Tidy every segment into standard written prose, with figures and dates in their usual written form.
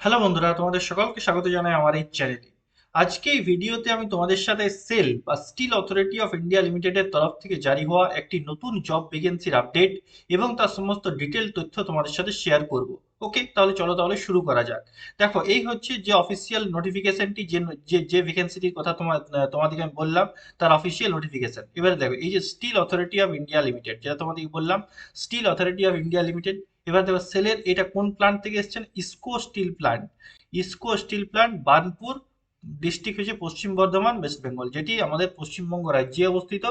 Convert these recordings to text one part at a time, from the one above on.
Hello বন্ধুরা, তোমাদের সকলকে স্বাগত জানাই আমার এই চ্যানেলে। আজকে এই ভিডিওতে আমি তোমাদের সাথে সেল বা স্টিল অথরিটি অফ ইন্ডিয়া লিমিটেডের তরফ থেকে জারি হওয়া একটি নতুন জব ভ্যাকেন্সির আপডেট এবং তার সমস্ত ডিটেল তথ্য তোমাদের সাথে শেয়ার করব। ওকে, তাহলে শুরু করা যাক। দেখো, এই হচ্ছে যে অফিসিয়াল নোটিফিকেশনটি, যে যে যে ভ্যাকেন্সিটির কথা তোমাদেরকে আমি বললাম, তার অফিসিয়াল নোটিফিকেশন। এবারে দেখো, এই যে steel authority of India limited, যেটা তোমাদেরকে বললাম, steel authority of India limited. এবার দেখো, সেলের এটা কোন প্ল্যান্ট থেকে এসছেন? IISCO steel plant. IISCO steel plant, Burnpur district হচ্ছে পশ্চিম বর্ধমান, ওয়েস্ট বেঙ্গল, যেটি আমাদের পশ্চিমবঙ্গ রাজ্যে অবস্থিত।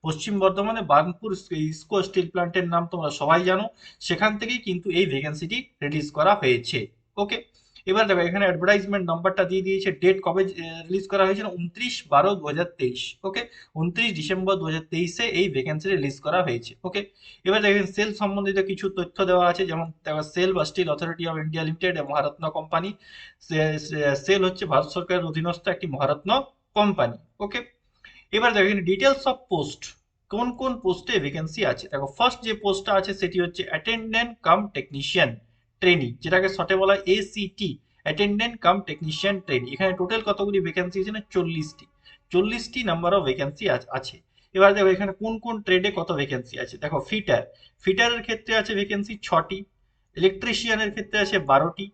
পশ্চিম বর্ধমানে বার্নপুর ইসকো স্টিল প্ল্যান্টের নাম তোমরা সবাই জানো। সেখান থেকেই কিন্তু এই ভ্যাকেন্সিটি রিলিজ করা হয়েছে। ওকে, এবার দেখো, এখানে অ্যাডভার্টাইজমেন্ট নাম্বারটা দিয়ে দিয়েছে। ডেট কবে রিলিজ করা হয়েছিল? 29/12/2023। ওকে, 29 ডিসেম্বর 2023-এ এই ভ্যাকেন্সি রিলিজ করা হয়েছে। ওকে, এবার দেখেন, সেল সম্বন্ধিত কিছু তথ্য দেওয়া আছে। যেমন দেখো, সেল বা steel authority of India limited মহারত্ন কোম্পানি। সেল হচ্ছে ভারত সরকারের অধীনস্থ একটি মহারত্ন কোম্পানি। ওকে, এবার দেখো, এখানে ডিটেলস অফ পোস্ট, কোন কোন পোস্টে ভ্যাকেন্সি আছে। দেখো, ফার্স্ট যে পোস্টটা আছে সেটি হচ্ছে অ্যাটেন্ডেন্ট কাম টেকনিশিয়ান ট্রেনি, যেটাকে শর্টে বলা হয় এসিটি, অ্যাটেন্ডেন্ট কাম টেকনিশিয়ান ট্রেনি। এখানে টোটাল কতগুলি ভ্যাকেন্সি আছে না? 40টি। 40টি নাম্বার অফ ভ্যাকেন্সি আছে। এবার দেখো, এখানে কোন কোন ট্রেডে কত ভ্যাকেন্সি আছে। দেখো, ফিটারের ক্ষেত্রে আছে ভ্যাকেন্সি 6টি, ইলেকট্রিশিয়ানের ক্ষেত্রে আছে 12টি,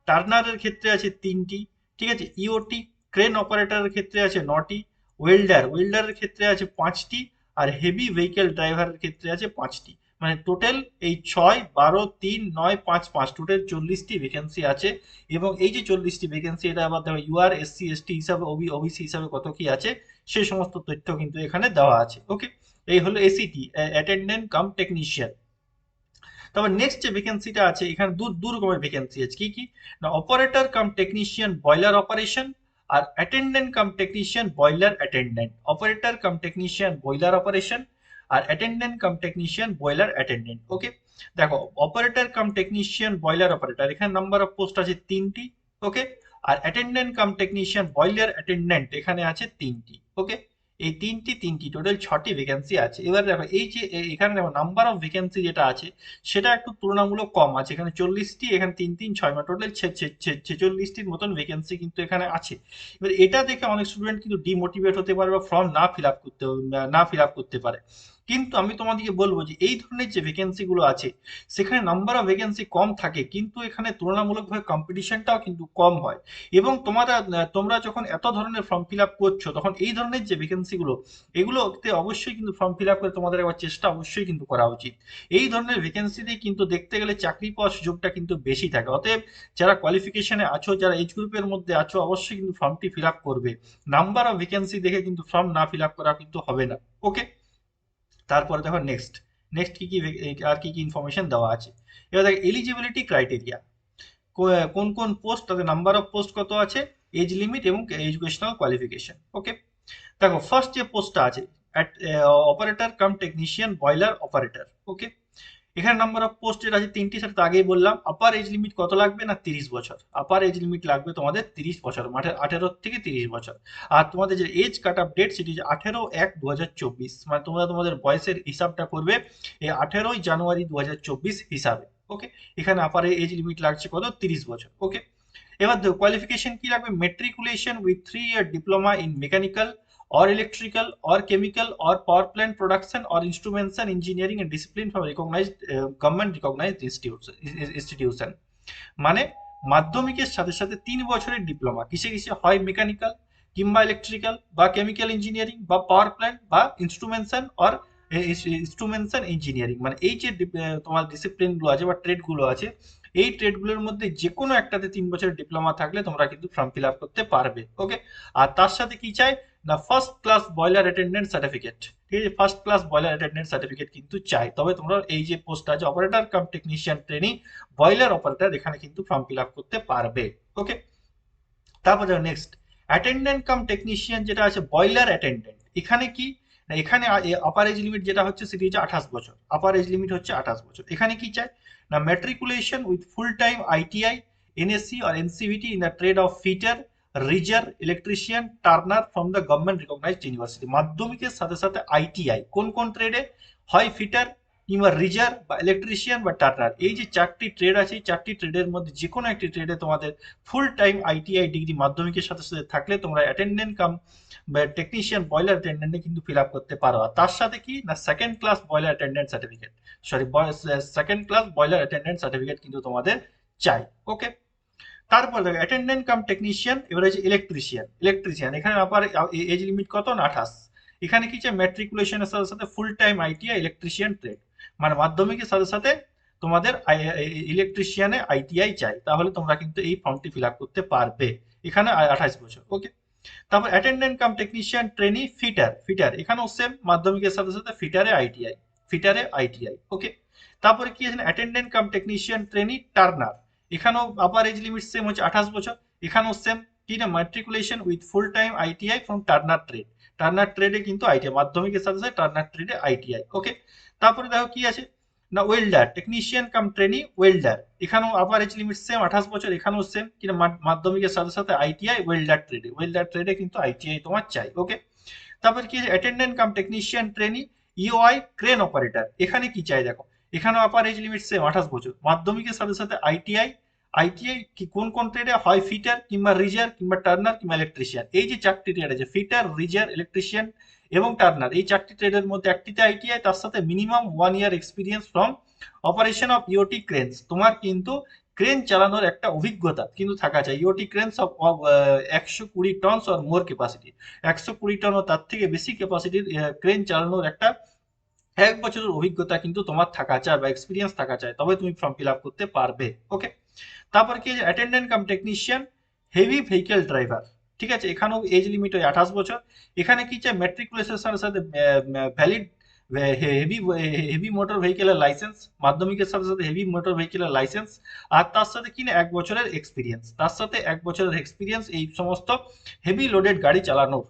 টার্নারের ক্ষেত্রে আছে 3টি, ঠিক আছে, ইওটি ক্রেন অপারেটরের ক্ষেত্রে আছে 9টি, ওয়েল্ডারের ক্ষেত্রে আছে 5টি, আর হেভি ভেহিকেল ড্রাইভারের ক্ষেত্রে আছে 5টি। মানে টোটাল এই 6, 12, 3, 9, 5, 5 টোটাল 40টি ভ্যাকেন্সি আছে। এবং এই যে 40টি ভ্যাকেন্সি, এটা আবার দেখো ইউআর, এসসি, এসটি হিসাবে, ওবিসি হিসাবে কত কি আছে, সেই সমস্ত তথ্য কিন্তু এখানে দেওয়া আছে। ওকে, এই হলো এসিটি, অ্যাটেন্ডেন্ট কাম টেকনিশিয়ান। তারপর নেক্সট যে ভ্যাকেন্সিটা আছে, এখানে দু দু রকমের ভ্যাকেন্সি আছে। কি কি না? Operator cum technician boiler operation, আর attendant cum technician boiler attendant. Operator cum technician boiler operation, আর attendant cum technician boiler attendant. Okay, দেখো, operator cum technician boiler operator, এখানে নাম্বার অফ পোস্ট আছে 3টি। ওকে, আর attendant cum technician boiler attendant এখানে আছে 3টি। ওকে, এই তিনটি টোটাল 6টি ভ্যাকেন্সি আছে। এবার দেখো, এই যে এখানে দেখো নাম্বার অফ ভ্যাকেন্সি যেটা আছে, সেটা একটু তুলনামূলক কম আছে। এখানে 40টি, এখানে 3 3 6, মানে টোটাল 46টির মতন ভ্যাকেন্সি কিন্তু এখানে আছে। এবার এটা দেখে অনেক স্টুডেন্ট কিন্তু ডিমোটিভেট হতে পারে বা ফর্ম না ফিল আপ করতে পারে। কিন্তু আমি তোমাদেরকে বলবো যে এই ধরনের যে ভ্যাকেন্সি গুলো আছে, সেখানে নাম্বার অফ ভ্যাকেন্সি কম থাকে, কিন্তু এখানে তুলনামূলকভাবে কম্পিটিশনটাও কিন্তু কম হয়। এবং তোমরা যখন এত ধরনের ফর্ম ফিল আপ করছো, তখন এই ধরনের যে ভ্যাকেন্সি গুলো, এগুলোতে অবশ্যই কিন্তু ফর্ম ফিল আপ করে তোমাদের একবার চেষ্টা অবশ্যই কিন্তু করা উচিত। এই ধরনের ভ্যাকেন্সিতে কিন্তু দেখতে গেলে চাকরি পাওয়ার সুযোগটা কিন্তু বেশি থাকে। অতএব যারা কোয়ালিফিকেশনে আছো, যারা এজ গ্রুপের মধ্যে আছো, অবশ্যই কিন্তু ফর্মটি ফিল আপ করবে। নাম্বার অফ ভ্যাকেন্সি দেখে কিন্তু ফর্ম না ফিল আপ করা কিন্তু হবে না। ওকে, তারপরে দেখো, নেক্সট নেক্সট কি কি আর কি কি ইনফরমেশন দেওয়া আছে। এবার দেখো, এলিজিবিলিটি ক্রাইটেরিয়া, কোন কোন পোস্ট, তাদের নাম্বার অফ পোস্ট কত আছে, এজ লিমিট এবং এডুকেশনাল কোয়ালিফিকেশন। ওকে, দেখো, ফার্স্ট যে পোস্টটা আছে, operator cum technician boiler operator. Okay, এখানে নাম্বার অফ পোস্ট যেটা আছে 3টি, সেটা তো আগেই বললাম। আপার এজ লিমিট কত লাগবে না? 30 বছর। আপার এজ লিমিট লাগবে তোমাদের 30 বছর, মানে 18 থেকে 30 বছর। আর তোমাদের যে এজ কাট অফ ডেট, সেটি হচ্ছে 18/1/2024। মানে তোমরা তোমাদের বয়সের হিসাবটা করবে এই 18ই জানুয়ারি 2024 হিসাবে। ওকে, এখানে আপার এজ লিমিট লাগছে কত? 30 বছর। ওকে, এবার দেখো, কোয়ালিফিকেশন কি লাগবে? Matriculation with 3 year diploma in mechanical or electrical or chemical or power plant production or instrumentation engineering and discipline from recognized government recognized institution। মানে মাধ্যমিকের সাথে সাথে 3 বছরের ডিপ্লোমা কিসে কিসে হয়? মেকানিক্যাল কিংবা ইলেকট্রিক্যাল বা কেমিক্যাল ইঞ্জিনিয়ারিং বা পাওয়ার প্ল্যান্ট বা ইনস্ট্রুমেন্টেশন ইঞ্জিনিয়ারিং। মানে এই যে তোমার ডিসিপ্লিন গুলো আছে বা ট্রেড গুলো আছে, এই ট্রেডগুলোর মধ্যে যে কোনো একটাতে 3 বছরের ডিপ্লোমা থাকলে তোমরা কিন্তু ফর্ম ফিল আপ করতে পারবে। ওকে, আর তার সাথে কি চাই না? First class boiler attendant certificate. ঠিক আছে, first class boiler attendant certificate কিন্তু চাই, তবে তোমরা এই যে পোস্ট আছে operator cum technician training boiler operator, এখানে কিন্তু ফর্ম ফিল আপ করতে পারবে। ওকে, তারপর দেখো, নেক্সট অ্যাটেন্ডেন্ট কাম টেকনিশিয়ান যেটা আছে বয়লার অ্যাটেন্ডেন্ট, এখানে কি না? এখানে আপার এজ লিমিট যেটা হচ্ছে সেটি হচ্ছে 28 বছর। আপার এজ লিমিট হচ্ছে 28 বছর। এখানে কি চাই না? Matriculation with full time ITI, NSC আর NCVT in the trade of fitter, rigger, electrician, turner from the government recognised university. মাধ্যমিকের সাথে সাথে আইটিআই কোন কোন ট্রেডে হয়? ফিটার, কিংবা রিজার বা ইলেকট্রিশিয়ান বা টার্নার, এই যে 4টি ট্রেড আছে, এই 4টি ট্রেডের মধ্যে যে কোনো একটি ট্রেডে তোমাদের ফুল টাইম আইটিআই ডিগ্রি মাধ্যমিকের সাথে সাথে থাকলে তোমরা অ্যাটেন্ডেন্ট কাম বা টেকনিশিয়ান বয়লার অ্যাটেন্ডেন্টে কিন্তু ফিল আপ করতে পারো। আর তার সাথে কি না, second class boiler attendant certificate, sorry second class boiler attendant certificate কিন্তু তোমাদের চাই। ওকে, তারপর দেখো অ্যাটেন্ডেন্ট কাম টেকনিশিয়ান, এবার হচ্ছে ইলেকট্রিশিয়ান এখানে আবার এজ লিমিট কত না 28। এখানে কি চাই, ম্যাট্রিকুলেশনের সাথে সাথে ফুল টাইম আইটিআই ইলেকট্রিশিয়ান ট্রেড, মানে মাধ্যমিকের সাথে সাথে তোমাদের ইলেকট্রিশিয়ানে আইটিআই চাই, তাহলে তোমরা কিন্তু এই ফর্মটি ফিল আপ করতে পারবে। এখানে 28 বছর। ওকে, তারপর attendant cum technician trainee fitter এখানেও সেম, মাধ্যমিকের সাথে সাথে ফিটারে আইটিআই। ওকে, তারপরে কি আছে, attendant cum technician trainee Turner, এখানেও আপার এজ লিমিট সেম হচ্ছে 28 বছর। এখানেও সেম কি না, matriculation with full time ITI from turner ট্রেডে কিন্তু আইটিআই, মাধ্যমিকের সাথে সাথে টার্নার ট্রেডে আইটিআই। ওকে, তারপরে দেখো কি আছে না, ওয়েল্ডার টেকনিশিয়ান কাম ট্রেনি ওয়েল্ডার, এখানেও আপার এজ লিমিট সেম 28 বছর, এখানেও সেম কিনা মাধ্যমিকের সাথে সাথে আইটিআই ওয়েল্ডার ট্রেডে কিন্তু আইটিআই তোমার চাই। ওকে, তারপর কি attendant cum technician trainee EOI crane operator, এখানে কি চাই দেখো, এখানেও আপার এজ লিমিট সেম 28 বছর, মাধ্যমিকের সাথে সাথে আইটিআই কি কোন কোন ট্রেডে হয়, ফিটার কিংবা রিজার কিংবা টার্নার কিংবা ইলেকট্রিশিয়ান, এই যে 4টি ট্রেড আছে ফিটার, রিজার, ইলেকট্রিশিয়ান এবং টার্নার, এই 4টি ট্রেডের মধ্যে একটিতে আইটিআই, তার সাথে minimum 1 year experience from operation of EOT cranes, তোমার কিন্তু ক্রেন চালানোর একটা অভিজ্ঞতা কিন্তু থাকা চাই। EOT cranes of 120 tons or more capacity, 120 ton ও তার থেকে বেশি ক্যাপাসিটির ক্রেন চালানোর একটা 1 বছরের অভিজ্ঞতা কিন্তু তোমার থাকা চাই বা এক্সপিরিয়েন্স থাকা চাই, তবে তুমি ফর্ম ফিল আপ করতে পারবে। ওকে, তারপর কি attendant cum technician heavy vehicle driver, ঠিক আছে, এখানেও এজ লিমিট হয় 28 বছর। এখানে কি চাই, ম্যাট্রিকুলেশনের সাথে সাথে ভ্যালিড হেভি হেভি মোটর ভেহিকেলের লাইসেন্স, মাধ্যমিকের সাথে সাথে হেভি মোটর ভেহিকেলের লাইসেন্স, আর তার সাথে কি না 1 বছরের এক্সপিরিয়েন্স, এই সমস্ত হেভি লোডেড গাড়ি চালানোর,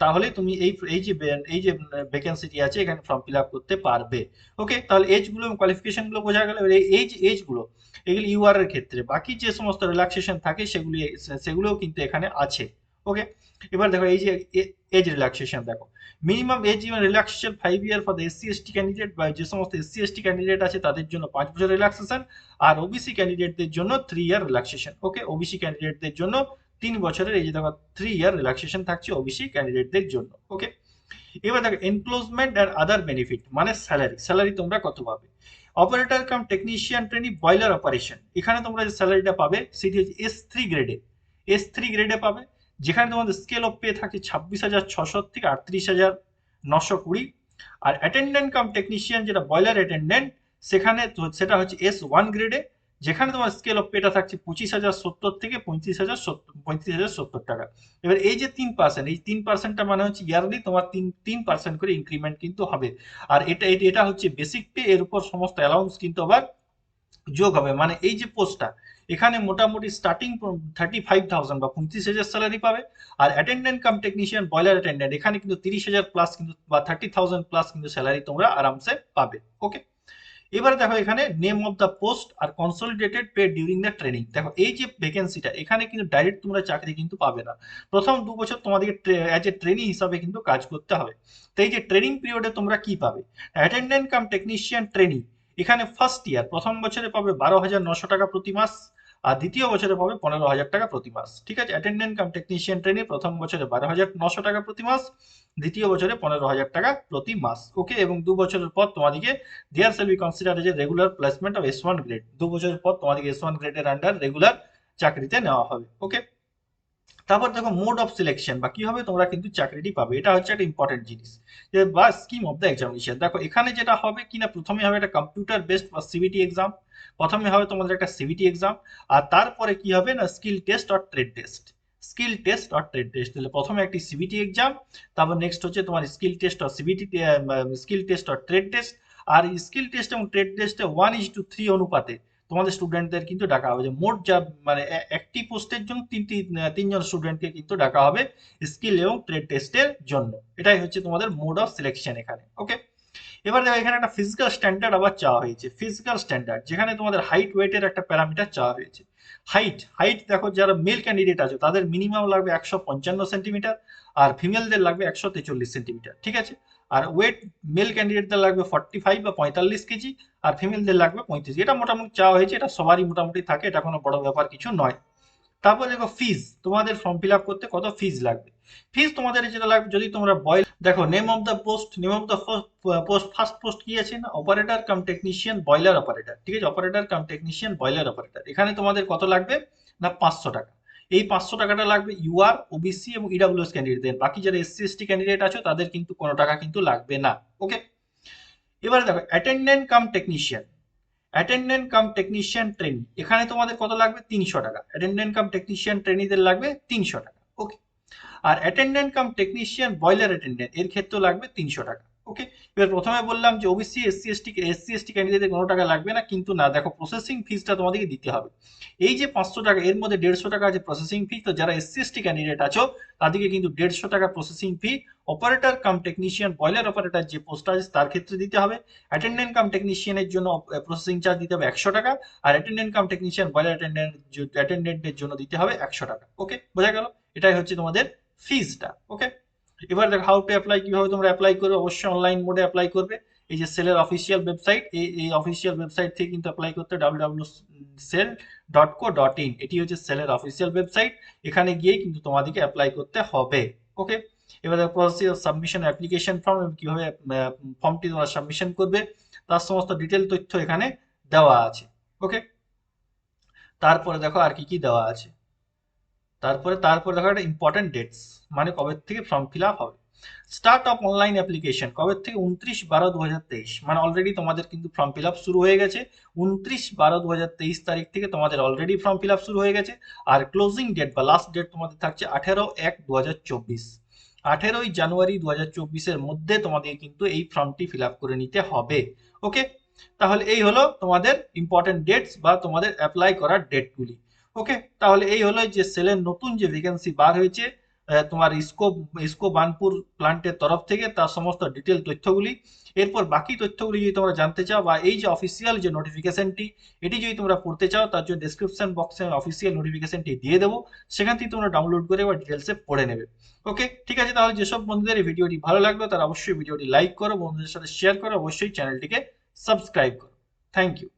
তাহলে তুমি এই যে ভ্যাকেন্সিটি আছে এখানে ফর্ম ফিল আপ করতে পারবে। ওকে, তাহলে এজ গুলো এবং কোয়ালিফিকেশন গুলো বোঝা গেল। এজ গুলো এগুলো ইউআর এর ক্ষেত্রে, বাকি যে সমস্ত রিল্যাক্সেশন থাকে সেগুলোও কিন্তু এখানে আছে। ওকে, এবার দেখো এই যে এজ রিল্যাক্সেশন, দেখো minimum age relaxation 5 year for the SC ST candidate, বা যে সমস্ত এসসি/এসটি ক্যান্ডিডেট আছে তাদের জন্য 5 বছর রিল্যাক্সেশন, আর ওবিসি ক্যান্ডিডেটদের জন্য 3 ইয়ার রিল্যাক্সেশন। ওকে, ওবিসি ক্যান্ডিডেটদের জন্য 3 বছরের এই যে দেখো 3 ইয়ার রিল্যাক্সেশন থাকছে ওবিসি ক্যান্ডিডেটদের জন্য। ওকে, এবার দেখো এনক্লোজমেন্ট আর আদার বেনিফিট, মানে স্যালারি তোমরা কত পাবে। Operator cum technician trainee boiler operation, এখানে তোমরা যে স্যালারিটা পাবে সেটি হচ্ছে এস থ্রি গ্রেডে পাবে, যেখানে তোমাদের স্কেল অফ পে থাকে 26,600 থেকে 38,920। আর অ্যাটেন্ডেন্ট কাম টেকনিশিয়ান যেটা বয়লার অ্যাটেন্ডেন্ট, সেটা হচ্ছে S1 গ্রেডে, যেখানে তোমার স্কেল অফ পেটা থাকছে 25,070 থেকে 35,070 টাকা। এবার এই যে 3%, এই 3%টা মানে হচ্ছে ইয়ারলি তোমার 3% করে ইনক্রিমেন্ট কিন্তু হবে। আর এটা হচ্ছে বেসিক পে, এর উপর সমস্ত অ্যালাউন্স কিন্তু আবার যোগ হবে, মানে এই যে পোস্টটা এখানে মোটামুটি স্টার্টিং 35,000 বা 35,000 স্যালারি পাবে। আর attendant cum technician boiler attendant, এখানে কিন্তু 30,000 প্লাস কিন্তু বা 30,000 প্লাস কিন্তু স্যালারি তোমরা আরামসে পাবে। ওকে, এবারে দেখো এখানে নেম অফ দ্য পোস্ট আর consolidated pay during the training, দেখো এই যে ভ্যাকেন্সিটা এখানে কিন্তু ডাইরেক্ট তোমরা চাকরি কিন্তু পাবে না, প্রথম 2 বছর তোমাদেরকে অ্যাজ এ ট্রেনি হিসাবে কিন্তু কাজ করতে হবে। তো এই যে ট্রেনিং পিরিয়ডে তোমরা কি পাবে, অ্যাটেন্ডেন্ট কাম টেকনিশিয়ান ট্রেনিং, এখানে ফার্স্ট ইয়ার প্রথম বছরে পাবে 12,900 টাকা প্রতি মাস, আর দ্বিতীয় বছরে পাবে 15,000 টাকা প্রতি মাস। ঠিক আছে, অ্যাটেন্ডেন্ট কাম টেকনিশিয়ান ট্রেনিং প্রথম বছরে 12,900 টাকা প্রতি মাস, দ্বিতীয় বছরে 15,000 টাকা প্রতি মাস। ওকে, এবং 2 বছরের পর তোমাদেরকে there shall be consider as a regular placement of S1 grade, 2 বছরের পর তোমাদেরকে S1 গ্রেডের আন্ডার রেগুলার চাকরিতে নেওয়া হবে। ওকে, তারপর দেখো মোড অফ সিলেকশন বা কিভাবে তোমরা কিন্তু চাকরিটি পাবে, এটা হচ্ছে একটা ইম্পর্টেন্ট জিনিস, যে বা স্কিম অফ দ্য এক্সামিনেশন। দেখো এখানে যেটা হবে কিনা, প্রথমে হবে একটা কম্পিউটার বেসড বা সিবিটি এক্সাম, প্রথমে হবে তোমাদের একটা সিবিটি এক্সাম, আর তারপরে কি হবে না skill test or trade test. তাহলে প্রথমে একটি সিবিটি এক্সাম, তারপর নেক্সট হচ্ছে তোমার skill test or trade test. আর স্কিল টেস্ট এবং ট্রেড টেস্টে 1:3 অনুপাতে তোমাদের স্টুডেন্টদের কিন্তু ডাকা হবে, যে মোট যা মানে একটি পোস্টের জন্য তিনজন স্টুডেন্টকে কিন্তু ডাকা হবে স্কিল এবং ট্রেড টেস্টের জন্য। এটাই হচ্ছে তোমাদের মোড অফ সিলেকশন এখানে। ওকে, এবার দেখো এখানে একটা ফিজিক্যাল স্ট্যান্ডার্ড আবার চাওয়া হয়েছে, ফিজিক্যাল স্ট্যান্ডার্ড যেখানে তোমাদের হাইট ওয়েটের একটা প্যারামিটার চাওয়া হয়েছে। হাইট হাইট দেখো, যারা মেল ক্যান্ডিডেট আছে তাদের মিনিমাম লাগবে 155 সেন্টিমিটার, আর ফিমেলদের লাগবে 143 সেন্টিমিটার, ঠিক আছে। আর ওয়েট, মেল ক্যান্ডিডেটদের লাগবে 45 বা 45 কেজি, আর ফিমেলদের লাগবে 35। এটা মোটামুটি চাওয়া হয়েছে, এটা সবারই মোটামুটি থাকে, এটা কোনো বড় ব্যাপার কিছু নয়। তারপর দেখো ফিজ, তোমাদের ফর্ম ফিল আপ করতে কত ফিজ লাগবে। ফিজ তোমাদের যেটা লাগবে, যদি তোমরা বয়েল দেখো, name of the post, name of the post, first post কি আছে না, operator cum technician boiler operator, ঠিক আছে, operator cum technician boiler operator. এখানে তোমাদের কত লাগবে না 500 টাকা। এই 500 টাকাটা লাগবে ইউআর, ওবিসি এবং ইডাব্লিউএস ক্যান্ডিডেটদের, বাকি যারা এসসি এসটি ক্যান্ডিডেট আছো তাদের কিন্তু কোনো টাকা কিন্তু লাগবে না। ওকে, এবারে দেখো attendant cum technician, attendant cum technician trainee, এখানে তোমাদের কত লাগবে 300 টাকা। অ্যাটেন্ডেন্ট কাম টেকনিশিয়ান ট্রেনিদের লাগবে 300 টাকা। ওকে, আর attendant cum technician boiler attendant এর ক্ষেত্রেও লাগবে 300 টাকা। ওকে, এবার প্রথমে বললাম যে ওবিসি এসসি এসটি ক্যান্ডিডেটের কোনো টাকা লাগবে না, কিন্তু না, দেখো প্রসেসিং ফিজটা তোমাদেরকে দিতে হবে। এই যে 500 টাকা, এর মধ্যে 150 টাকা আছে প্রসেসিং ফি, তো যারা এসসি এসটি ক্যান্ডিডেট আছো তাদেরকে কিন্তু 150 টাকা processing fee operator cum technician boiler operator যে পোস্ট আছে তার ক্ষেত্রে দিতে হবে। অ্যাটেন্ডেন্ট কাম টেকনিশিয়ানের জন্য প্রসেসিং চার্জ দিতে হবে 100 টাকা, আর অ্যাটেন্ডেন্ট কাম টেকনিশিয়ান বয়লার অ্যাটেন্ডেন্টের জন্য দিতে হবে 100 টাকা। ওকে, বোঝা গেল, এটাই হচ্ছে তোমাদের ফিজটা। ওকে, এবার দেখো হাউ টু অ্যাপ্লাই, কিভাবে তোমরা অ্যাপ্লাই করবে, অবশ্যই অনলাইন মোডে অ্যাপ্লাই করবে। এই যে সেলের অফিসিয়াল ওয়েবসাইট, এই অফিসিয়াল ওয়েবসাইট থেকে কিন্তু অ্যাপ্লাই করতে, www.sell.co.in, এটি হচ্ছে সেলের অফিসিয়াল ওয়েবসাইট। এখানে গিয়েই কিন্তু তোমাদেরকে অ্যাপ্লাই করতে হবে। ওকে, এবার দেখো process of submission application form, কিভাবে ফর্মটি তোমরা সাবমিশন করবে তার সমস্ত ডিটেল তথ্য এখানে দেওয়া আছে। ওকে, তারপরে দেখো আর কি কি দেওয়া আছে। তারপরে দেখো একটা ইম্পর্টেন্ট ডেটস, মানে কবে থেকে ফর্ম ফিল আপ হবে। স্টার্ট অফ অনলাইন অ্যাপ্লিকেশন কবে থেকে, 29/12/2023, মানে অলরেডি তোমাদের কিন্তু ফর্ম ফিল আপ শুরু হয়ে গেছে। 29/12/2023 তারিখ থেকে তোমাদের অলরেডি ফর্ম ফিল আপ শুরু হয়ে গেছে। আর ক্লোজিং ডেট বা লাস্ট ডেট তোমাদের থাকছে 18/1/2024, 18ই জানুয়ারি 2024-এর মধ্যে তোমাদের কিন্তু এই ফর্মটি ফিল আপ করে নিতে হবে। ওকে, তাহলে এই হলো তোমাদের ইম্পর্টেন্ট ডেটস বা তোমাদের অ্যাপ্লাই করার ডেটগুলি। ওকে, তাহলে এই হলো যে সেলের নতুন যে ভ্যাকেন্সি বার হয়েছে তোমার ইসকো বার্নপুর প্লান্টের তরফ থেকে, তার সমস্ত ডিটেল তথ্যগুলি। এরপর বাকি তথ্যগুলি যদি তোমরা জানতে চাও, বা এই যে অফিসিয়াল যে নোটিফিকেশনটি, এটি যদি তোমরা পড়তে চাও, তার জন্য ডেসক্রিপশন বক্সে অফিসিয়াল নোটিফিকেশনটি দিয়ে দেবো, সেখান থেকে তোমরা ডাউনলোড করে বা ডিটেলসে পড়ে নেবে। ওকে, ঠিক আছে, তাহলে যেসব বন্ধুদের এই ভিডিওটি ভালো লাগলো তারা অবশ্যই ভিডিওটি লাইক করো, বন্ধুদের সাথে শেয়ার করো, অবশ্যই চ্যানেলটিকে সাবস্ক্রাইব করো। Thank you.